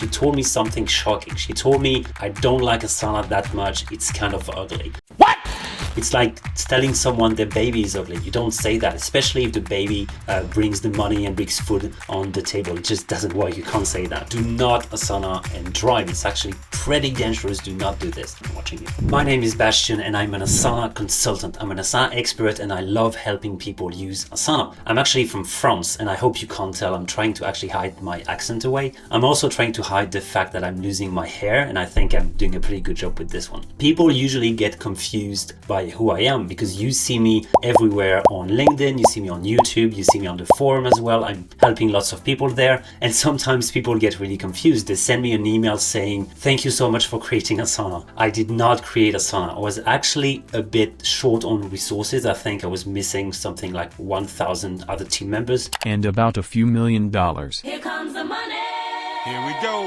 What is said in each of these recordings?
she told me something shocking. She told me, I don't like Asana that much, it's kind of ugly. What? It's like telling someone their baby is ugly. You don't say that, especially if the baby brings the money and brings food on the table. It just doesn't work. You can't say that. Do not Asana and drive. It's actually pretty dangerous. Do not do this. I'm watching you. My name is Bastien and I'm an Asana consultant. I'm an Asana expert and I love helping people use Asana. I'm actually from France and I hope you can't tell. I'm trying to actually hide my accent away. I'm also trying to hide the fact that I'm losing my hair and I think I'm doing a pretty good job with this one. People usually get confused by who I am because you see me everywhere on LinkedIn, you see me on YouTube, you see me on the forum as well. I'm helping lots of people there and sometimes people get really confused. They send me an email saying, thank you so much for creating Asana. I did not create Asana. I was actually a bit short on resources. I think I was missing something like 1,000 other team members. And about a few $1 million. Here comes the money. Here we go.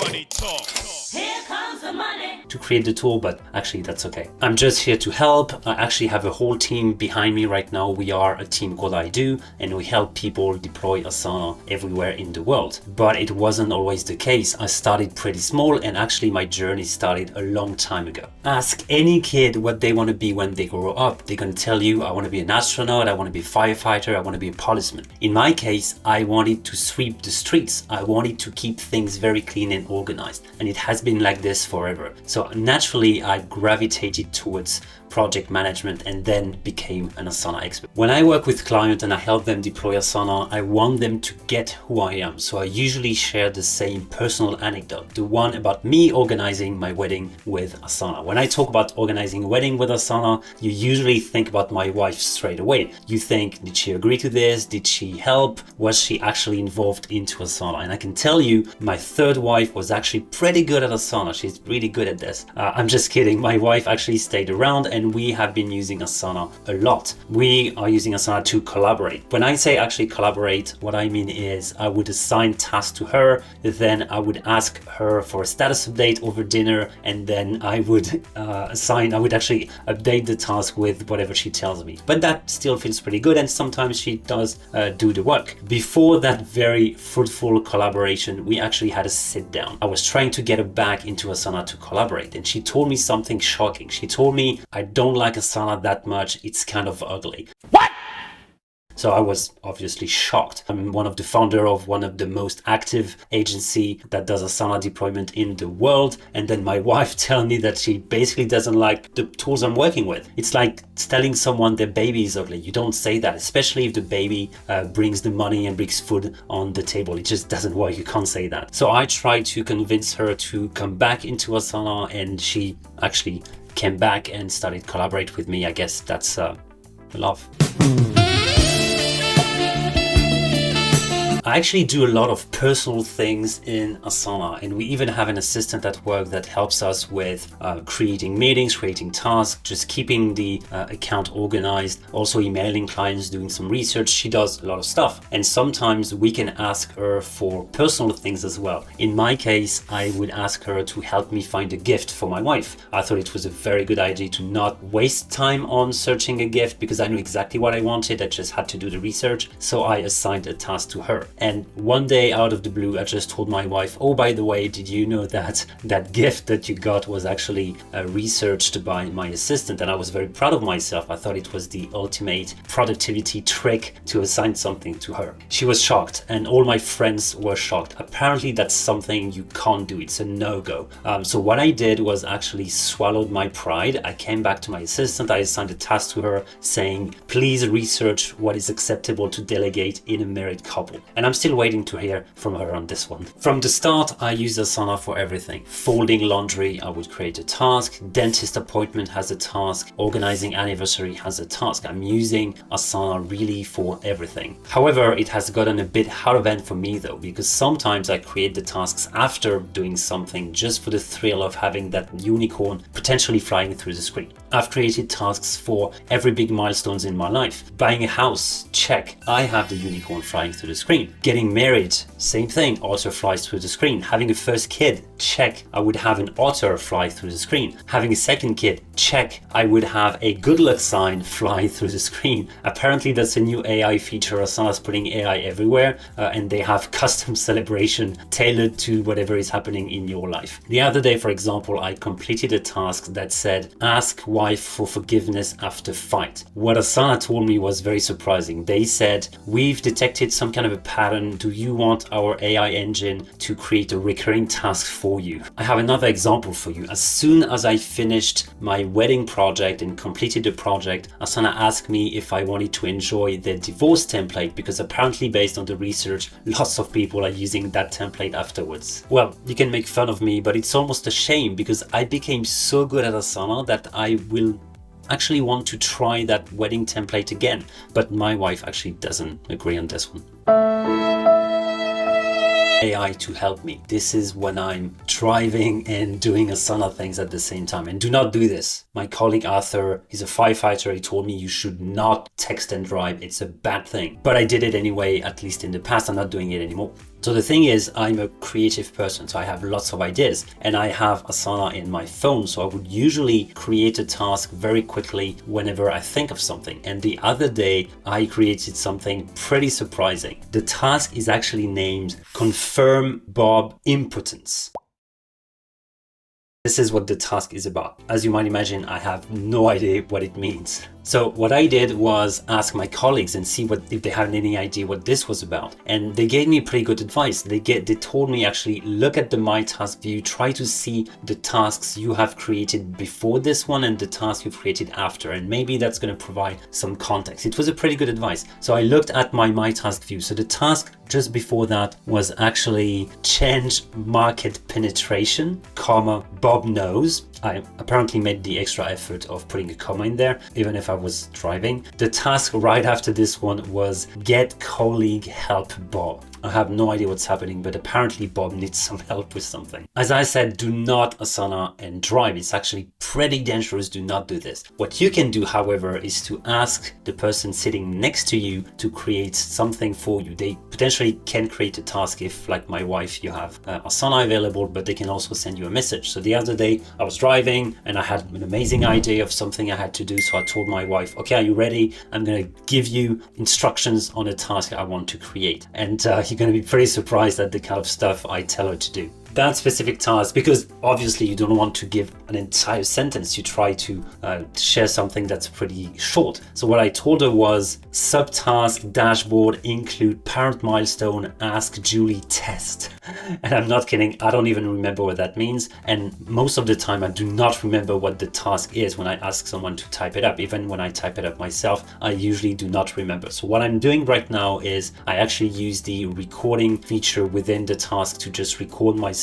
Money talk. Here comes the money. To create the tool, but actually that's okay. I'm just here to help. I actually have a whole team behind me right now. We are a team called i.DO and we help people deploy Asana everywhere in the world. But it wasn't always the case. I started pretty small and actually my journey started a long time ago. Ask any kid what they want to be when they grow up. They're going to tell you, I want to be an astronaut, I want to be a firefighter, I want to be a policeman. In my case, I wanted to sweep the streets. I wanted to keep things very clean and organized. And it has been like this forever. So naturally, I gravitated towards project management and then became an Asana expert. When I work with clients and I help them deploy Asana, I want them to get who I am. So I usually share the same personal anecdote, the one about me organizing my wedding with Asana. When I talk about organizing a wedding with Asana, you usually think about my wife straight away. You think, did she agree to this? Did she help? Was she actually involved into Asana? And I can tell you, my third wife was actually pretty good at Asana. She's really good at this. I'm just kidding. My wife actually stayed around and we have been using Asana a lot. We are using Asana to collaborate. When I say actually collaborate, what I mean is I would assign tasks to her, then I would ask her for a status update over dinner, and then I would I would actually update the task with whatever she tells me. But that still feels pretty good and sometimes she does do the work. Before that very fruitful collaboration, we actually had a sit down. I was trying to get her back into Asana to collaborate and she told me something shocking. She told me, I don't like Asana that much, it's kind of ugly. What? So I was obviously shocked. I'm one of the founder of one of the most active agency that does Asana deployment in the world. And then my wife telling me that she basically doesn't like the tools I'm working with. It's like telling someone their baby is ugly. You don't say that, especially if the baby brings the money and brings food on the table. It just doesn't work. You can't say that. So I tried to convince her to come back into Asana and she actually came back and started collaborate with me. I guess that's love. I actually do a lot of personal things in Asana, and we even have an assistant at work that helps us with creating meetings, creating tasks, just keeping the account organized, also emailing clients, doing some research. She does a lot of stuff, and sometimes we can ask her for personal things as well. In my case, I would ask her to help me find a gift for my wife. I thought it was a very good idea to not waste time on searching a gift because I knew exactly what I wanted. I just had to do the research, so I assigned a task to her. And one day out of the blue, I just told my wife, oh, by the way, did you know that that gift that you got was actually researched by my assistant? And I was very proud of myself. I thought it was the ultimate productivity trick to assign something to her. She was shocked and all my friends were shocked. Apparently that's something you can't do. It's a no-go. So what I did was actually swallowed my pride. I came back to my assistant. I assigned a task to her saying, please research what is acceptable to delegate in a married couple. And I'm still waiting to hear from her on this one. From the start, I use Asana for everything. Folding laundry, I would create a task. Dentist appointment has a task. Organizing anniversary has a task. I'm using Asana really for everything. However, it has gotten a bit out of hand for me though, because sometimes I create the tasks after doing something just for the thrill of having that unicorn potentially flying through the screen. I've created tasks for every big milestones in my life. Buying a house, check. I have the unicorn flying through the screen. screen. Getting married, same thing, author flies through the screen. Having a first kid, check, I would have an author fly through the screen. Having a second kid, check, I would have a good luck sign fly through the screen. Apparently that's a new AI feature. Asana's putting AI everywhere, and they have custom celebration tailored to whatever is happening in your life. The other day, for example, I completed a task that said, ask wife for forgiveness after fight. What Asana told me was very surprising. They said, we've detected some kind of a pattern. Do you want our AI engine to create a recurring task for you? I have another example for you. As soon as I finished my wedding project and completed the project, Asana asked me if I wanted to enjoy their divorce template, because apparently based on the research, lots of people are using that template afterwards. Well, you can make fun of me, but it's almost a shame because I became so good at Asana that I will actually want to try that wedding template again. But my wife actually doesn't agree on this one. AI to help me. This is when I'm driving and doing Asana things at the same time. And do not do this. My colleague Arthur, he's a firefighter. He told me you should not text and drive. It's a bad thing. But I did it anyway, at least in the past. I'm not doing it anymore. So the thing is, I'm a creative person, so I have lots of ideas, and I have Asana in my phone, so I would usually create a task very quickly whenever I think of something. And the other day, I created something pretty surprising. The task is actually named Confirm Bob Impotence. This is what the task is about. As you might imagine, I have no idea what it means. So what I did was ask my colleagues and see if they had any idea what this was about. And they gave me pretty good advice. They told me actually look at the My Task view, try to see the tasks you have created before this one and the tasks you've created after. And maybe that's going to provide some context. It was a pretty good advice. So I looked at my Task view. So the task just before that was actually change market penetration, comma, Bob knows. I apparently made the extra effort of putting a comma in there, even if I was driving. The task right after this one was get colleague help Bob. I have no idea what's happening, but apparently Bob needs some help with something. As I said, do not Asana and drive. It's actually pretty dangerous. Do not do this. What you can do, however, is to ask the person sitting next to you to create something for you. They potentially can create a task if, like my wife, you have Asana available, but they can also send you a message. So the other day I was driving and I had an amazing idea of something I had to do. So I told my wife, okay, are you ready? I'm going to give you instructions on a task I want to create. And you're going to be pretty surprised at the kind of stuff I tell her to do. That specific task, because obviously you don't want to give an entire sentence, you try to share something that's pretty short. So what I told her was subtask dashboard include parent milestone, ask Julie test. And I'm not kidding, I don't even remember what that means. And most of the time I do not remember what the task is when I ask someone to type it up. Even when I type it up myself, I usually do not remember. So what I'm doing right now is I actually use the recording feature within the task to just record myself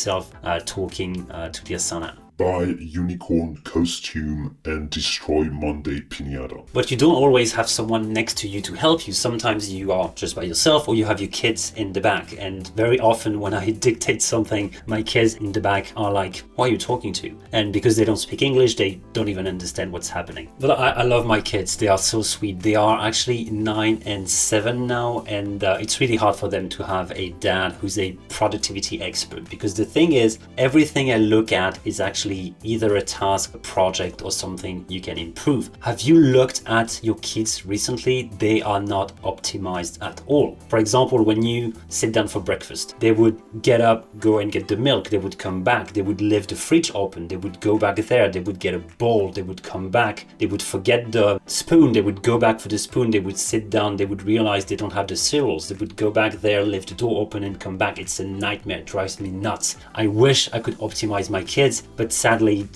talking to the Asana. Buy unicorn costume and destroy Monday Pinata. But you don't always have someone next to you to help you. Sometimes you are just by yourself or you have your kids in the back. And very often when I dictate something, my kids in the back are like, who are you talking to? And because they don't speak English, they don't even understand what's happening. But I love my kids. They are so sweet. They are actually 9 and 7 now. And it's really hard for them to have a dad who's a productivity expert. Because the thing is, everything I look at is actually either a task, a project, or something you can improve. Have you looked at your kids recently? They are not optimized at all. For example, when you sit down for breakfast, they would get up, go and get the milk, they would come back, they would leave the fridge open, they would go back there, they would get a bowl, they would come back, they would forget the spoon, they would go back for the spoon, they would sit down, they would realize they don't have the cereals, they would go back there, leave the door open and come back. It's a nightmare, it drives me nuts. I wish I could optimize my kids, but sadly,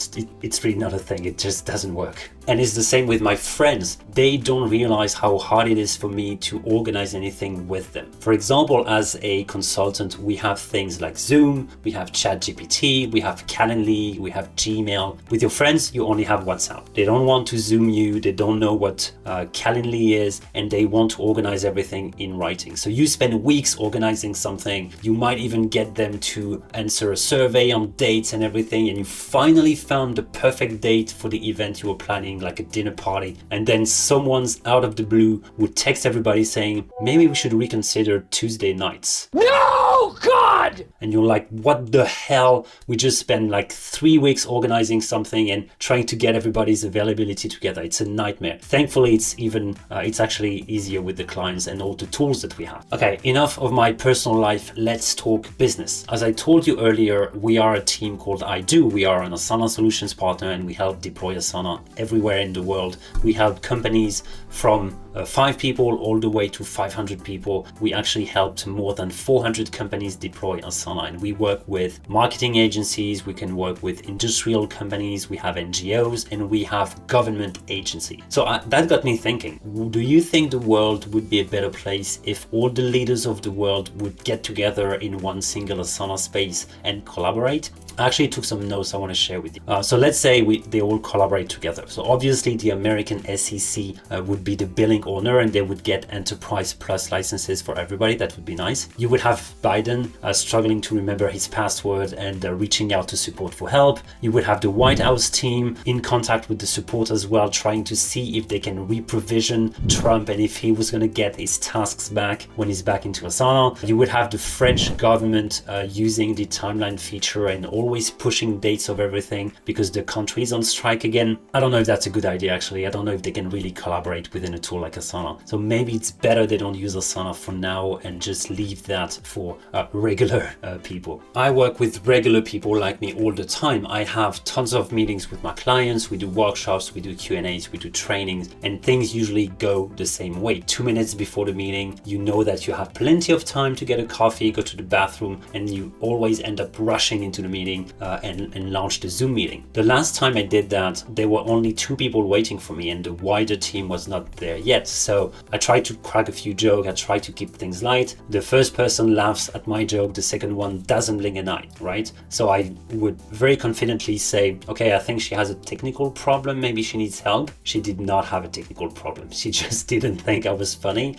it's really not a thing. It just doesn't work. And it's the same with my friends. They don't realize how hard it is for me to organize anything with them. For example, as a consultant, we have things like Zoom, we have ChatGPT, we have Calendly, we have Gmail. With your friends, you only have WhatsApp. They don't want to Zoom you, they don't know what Calendly is, and they want to organize everything in writing. So you spend weeks organizing something. You might even get them to answer a survey on dates and everything, and you finally found the perfect date for the event you were planning, like a dinner party, and then someone's out of the blue would text everybody saying, maybe we should reconsider Tuesday nights. No, God! And you're like, what the hell? We just spent like 3 weeks organizing something and trying to get everybody's availability together. It's a nightmare. Thankfully, it's actually easier with the clients and all the tools that we have. Okay, enough of my personal life. Let's talk business. As I told you earlier, we are a team called i.DO. We are an Asana solutions partner and we help deploy Asana everywhere in the world. We help companies from 5 people all the way to 500 people. We actually helped more than 400 companies deploy Asana, and we work with marketing agencies, we can work with industrial companies, we have NGOs, and we have government agencies. So that got me thinking, do you think the world would be a better place if all the leaders of the world would get together in one single Asana space and collaborate? I actually took some notes I want to share with you. So let's say they all collaborate together. So obviously the American SEC would be the billing owner and they would get Enterprise Plus licenses for everybody. That would be nice. You would have Biden struggling to remember his password and reaching out to support for help. You would have the White House team in contact with the support as well, trying to see if they can reprovision Trump and if he was going to get his tasks back when he's back into Asana. You would have the French government using the timeline feature and always pushing dates of everything because the country is on strike again. I don't know if that's a good idea actually. I don't know if they can really collaborate within a tool like Asana. So maybe it's better they don't use Asana for now and just leave that for regular people. I work with regular people like me all the time. I have tons of meetings with my clients. We do workshops, we do Q&As, we do trainings, and things usually go the same way. 2 minutes before the meeting, you know that you have plenty of time to get a coffee, go to the bathroom, and you always end up rushing into the meeting and launch the Zoom meeting. The last time I did that, there were only 2 people waiting for me and the wider team was not there yet. So I tried to crack a few jokes, I tried to keep things light. The first person laughs at my joke, the second one doesn't blink an eye, right? So I would very confidently say, okay, I think she has a technical problem, maybe she needs help. She did not have a technical problem. She just didn't think I was funny.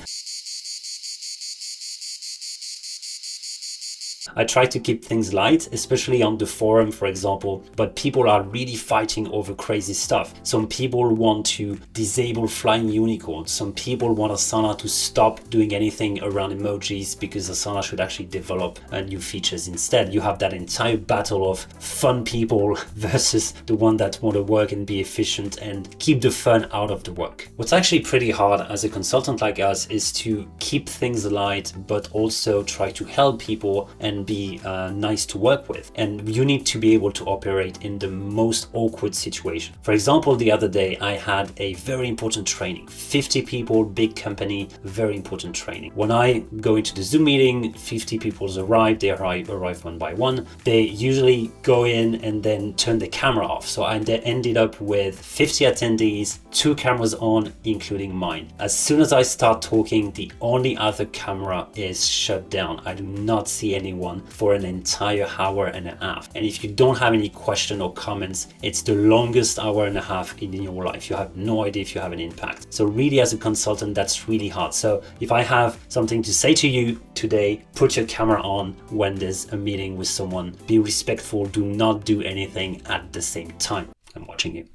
I try to keep things light, especially on the forum, for example, but people are really fighting over crazy stuff. Some people want to disable flying unicorns. Some people want Asana to stop doing anything around emojis because Asana should actually develop new features instead. You have that entire battle of fun people versus the one that want to work and be efficient and keep the fun out of the work. What's actually pretty hard as a consultant like us is to keep things light, but also try to help people and be nice to work with. And you need to be able to operate in the most awkward situation. For example, the other day I had a very important training, 50 people, big company, very important training. When I go into the Zoom meeting, 50 people arrive, they arrive one by one. They usually go in and then turn the camera off. So I ended up with 50 attendees, 2 cameras on, including mine. As soon as I start talking, the only other camera is shut down. I do not see anyone for an entire hour and a half. And if you don't have any question or comments, it's the longest hour and a half in your life. You have no idea if you have an impact. So really, as a consultant, that's really hard. So if I have something to say to you today, put your camera on when there's a meeting with someone. Be respectful. Do not do anything at the same time. I'm watching you.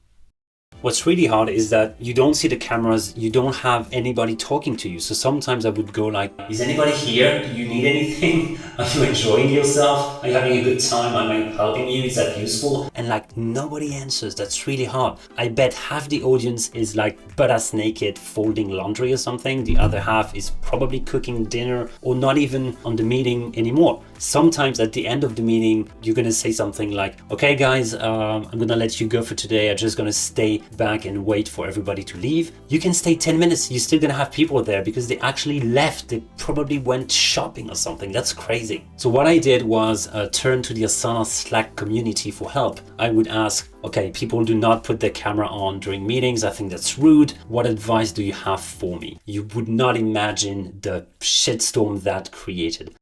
What's really hard is that you don't see the cameras, you don't have anybody talking to you. So sometimes I would go like, is anybody here? Do you need anything? Are you enjoying yourself? Are you having a good time? Am I helping you? Is that useful? And like nobody answers. That's really hard. I bet half the audience is like butt-ass naked folding laundry or something. The other half is probably cooking dinner or not even on the meeting anymore. Sometimes at the end of the meeting, you're going to say something like, okay guys, I'm going to let you go for today. I'm just going to stay back and wait for everybody to leave. You can stay 10 minutes. You're still going to have people there because they actually left. They probably went shopping or something. That's crazy. So what I did was turn to the Asana Slack community for help. I would ask, okay, people do not put their camera on during meetings. I think that's rude. What advice do you have for me? You would not imagine the shitstorm that created.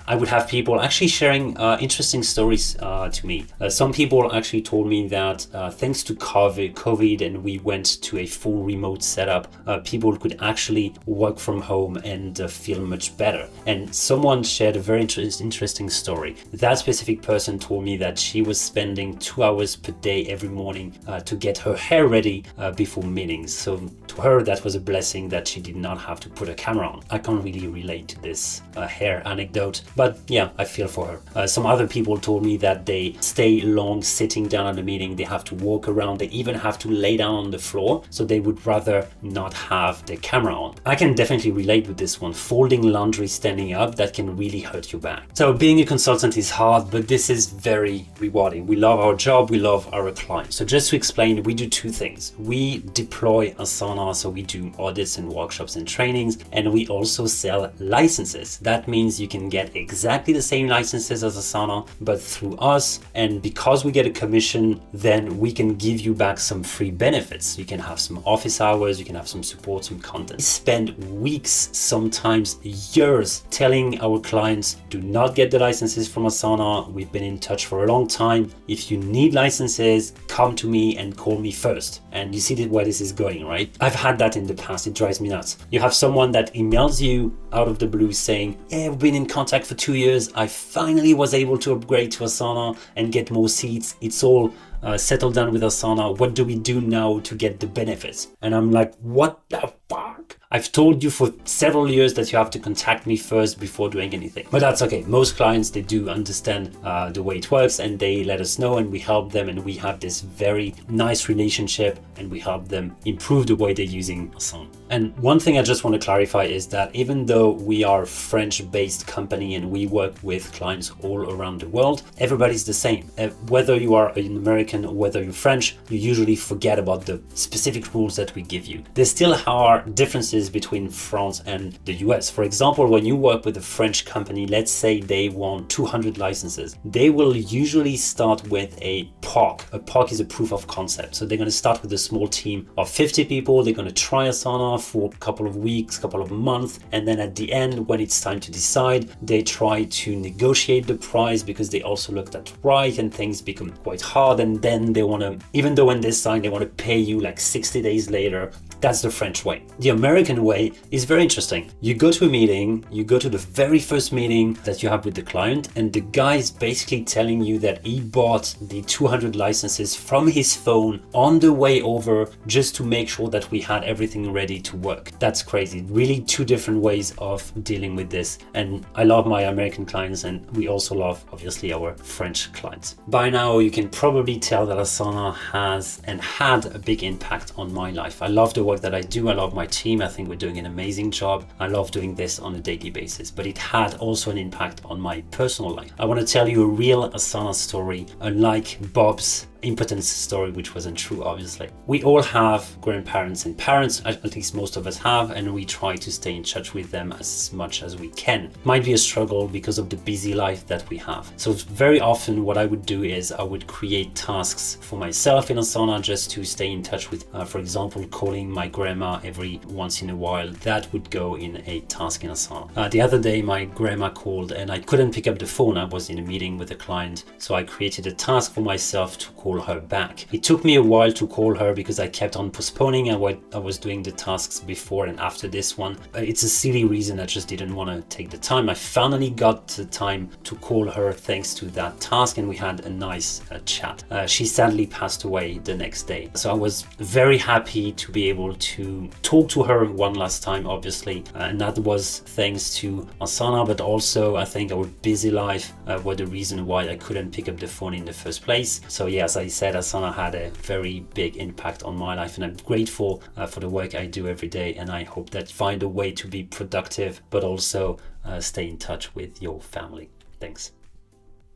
I would have people actually sharing interesting stories to me. Some people actually told me that thanks to COVID and we went to a full remote setup, people could actually work from home and feel much better. And someone shared a very interesting story. That specific person told me that she was spending 2 hours per day every morning to get her hair ready before meetings. So to her, that was a blessing that she did not have to put a camera on. I can't really relate to this hair anecdote, but yeah, I feel for her. Some other people told me that they stay long sitting down at a meeting. They have to walk around. They even have to lay down on the floor. So they would rather not have their camera on. I can definitely relate with this one. Folding laundry standing up, that can really hurt your back. So being a consultant is hard, but this is very rewarding. We love our job. We love our clients. So just to explain, we do two things. We deploy Asana, so we do audits and workshops and trainings, and we also sell licenses. That means you can get exactly the same licenses as Asana, but through us. And because we get a commission, then we can give you back some free benefits. You can have some office hours, you can have some support, some content. We spend weeks, sometimes years, telling our clients, do not get the licenses from Asana. We've been in touch for a long time. If you need licenses, come to me and call me first. And you see where this is going, right? I've had that in the past. It drives me nuts. You have someone that emails you out of the blue saying, yeah, we've been in contact for 2 years. I finally was able to upgrade to Asana and get more seats. It's all settled down with Asana. What do we do now to get the benefits? And I'm like, what the fuck? I've told you for several years that you have to contact me first before doing anything. But that's okay. Most clients, they do understand the way it works, and they let us know, and we help them, and we have this very nice relationship, and we help them improve the way they're using Asana. And one thing I just want to clarify is that even though we are a French-based company and we work with clients all around the world, everybody's the same. Whether you are an American or whether you're French, you usually forget about the specific rules that we give you. There still are differences between France and the US. For example, when you work with a French company, let's say they want 200 licenses, they will usually start with a POC. A POC is a proof of concept. So they're going to start with a small team of 50 people. They're going to try Asana for a couple of weeks, couple of months, and then at the end, when it's time to decide, they try to negotiate the price because they also looked at price and things become quite hard, and then they want to, even though when they sign, they want to pay you like 60 days later. That's the French way. The American way is very interesting. You go to a meeting, you go to the very first meeting that you have with the client, and the guy is basically telling you that he bought the 200 licenses from his phone on the way over just to make sure that we had everything ready to work. That's crazy. Really two different ways of dealing with this. And I love my American clients, and we also love, obviously, our French clients. By now, you can probably tell that Asana has and had a big impact on my life. I love the work that I do. I love my team. I think we're doing an amazing job. I love doing this on a daily basis, but it had also an impact on my personal life. I want to tell you a real Asana story, unlike Bob's impotence story, which wasn't true, obviously. We all have grandparents and parents, at least most of us have, and we try to stay in touch with them as much as we can. It might be a struggle because of the busy life that we have. So very often what I would do is I would create tasks for myself in Asana just to stay in touch with, for example, calling my grandma every once in a while. That would go in a task in Asana. The other day, my grandma called and I couldn't pick up the phone. I was in a meeting with a client, so I created a task for myself to call her back. It took me a while to call her because I kept on postponing and I was doing the tasks before and after this one. It's a silly reason. I just didn't want to take the time. I finally got the time to call her thanks to that task, and we had a nice chat. She sadly passed away the next day. So I was very happy to be able to talk to her one last time, obviously. And that was thanks to Asana, but also I think our busy life were the reason why I couldn't pick up the phone in the first place. So yes, I said Asana had a very big impact on my life, and I'm grateful for the work I do every day, and I hope that you find a way to be productive but also stay in touch with your family. Thanks.